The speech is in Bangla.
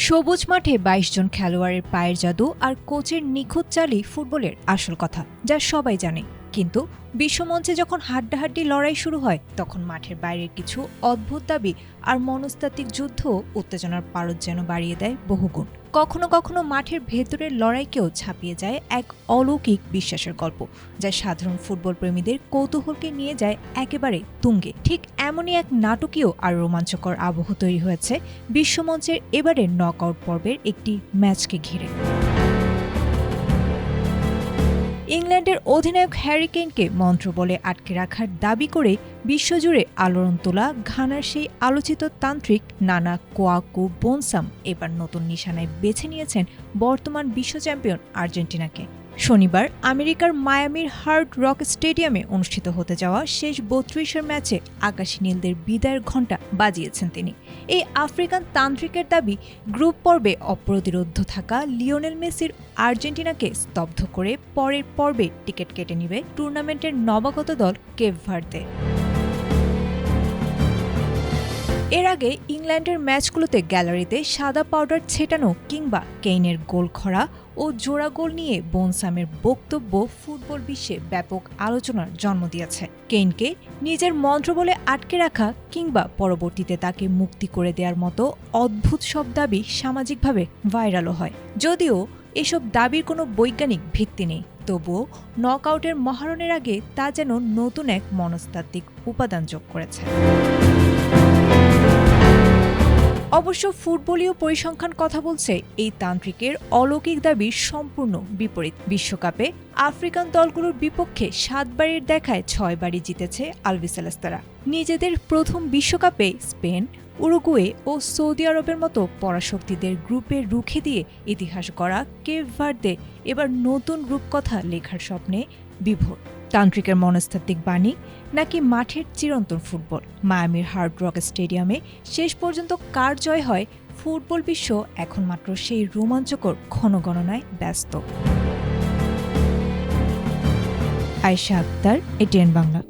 সবুজ মাঠে ২২ জন খেলোয়াড়ের পায়ের জাদু আর কোচের নিখুঁত চালই ফুটবলের আসল কথা, যা সবাই জানে। কিন্তু বিশ্বমঞ্চে যখন হাড্ডাহাড্ডি লড়াই শুরু হয়, তখন মাঠের বাইরের কিছু অদ্ভুত দাবি আর মনস্তাত্ত্বিক যুদ্ধ উত্তেজনার পারদ যেন বাড়িয়ে দেয় বহুগুণ। কখনো কখনো মাঠের ভেতরের লড়াইকেও ছাপিয়ে যায় এক অলৌকিক বিশ্বাসের গল্প, যা সাধারণ ফুটবল প্রেমীদের কৌতূহলকে নিয়ে যায় একেবারে তুঙ্গে। ঠিক এমনই এক নাটকীয় আর রোমাঞ্চকর আবহ তৈরি হয়েছে বিশ্বমঞ্চের এবারের নকআউট পর্বের একটি ম্যাচকে ঘিরে। ইংল্যান্ডের অধিনায়ক হ্যারি কেইনকে মন্ত্রবলে আটকে রাখার দাবি করে বিশ্বজুড়ে আলোড়ন তোলা ঘানার সেই আলোচিত তান্ত্রিক নানা কোয়াকু বোনসাম এবার নতুন নিশানায় বেছে নিয়েছেন বর্তমান বিশ্ব চ্যাম্পিয়ন আর্জেন্টিনাকে। শনিবার আমেরিকার মায়ামির হার্ড রক স্টেডিয়ামে অনুষ্ঠিত হতে যাওয়া শেষ ৩২-এর ম্যাচে আকাশী নীলদের বিদায়ের ঘণ্টা বাজিয়েছেন তিনি। এই আফ্রিকান তান্ত্রিকের দাবি, গ্রুপ পর্বে অপ্রতিরোধ্য থাকা লিওনেল মেসির আর্জেন্টিনাকে স্তব্ধ করে পরের পর্বে টিকিট কেটে নিবে টুর্নামেন্টের নবাগত দল কেপ ভার্দে। এর আগে ইংল্যান্ডের ম্যাচগুলোতে গ্যালারিতে সাদা পাউডার ছেটানো কিংবা কেইনের গোল খরা ও জোড়া গোল নিয়ে বোনসামের বক্তব্য ফুটবল বিশ্বে ব্যাপক আলোচনার জন্ম দিয়েছে। কেইনকে নিজের মন্ত্রবলে আটকে রাখা কিংবা পরবর্তীতে তাকে মুক্তি করে দেওয়ার মতো অদ্ভুত সব দাবি সামাজিকভাবে ভাইরালও হয়। যদিও এসব দাবির কোনো বৈজ্ঞানিক ভিত্তি নেই, তবুও নকআউটের মহারণের আগে তা যেন নতুন এক মনস্তাত্ত্বিক উপাদান যোগ করেছে। অবশ্য ফুটবলীয় পরিসংখ্যান কথা বলছে এই তান্ত্রিকের অলৌকিক দাবির সম্পূর্ণ বিপরীত। বিশ্বকাপে আফ্রিকান দলগুলোর বিপক্ষে ৭ বারের দেখায় ৬ বারই জিতেছে আলবিসেলেস্তারা। নিজেদের প্রথম বিশ্বকাপে স্পেন, উরুগুয়ে ও সৌদি আরবের মতো পরাশক্তিদের গ্রুপে রুখে দিয়ে ইতিহাস গড়া কেপ ভার্দে এবার নতুন রূপকথা লেখার স্বপ্নে বিভোর। তান্ত্রিকের মনস্তাত্ত্বিক বাণী নাকি মাঠের চিরন্তন ফুটবল? মায়ামির হার্ড রক স্টেডিয়ামে শেষ পর্যন্ত কার জয় হয়, ফুটবল বিশ্ব এখন মাত্র সেই রোমাঞ্চকর ক্ষণগণনায় ব্যস্ত। আয়েশা আক্তার, এটিএন বাংলা।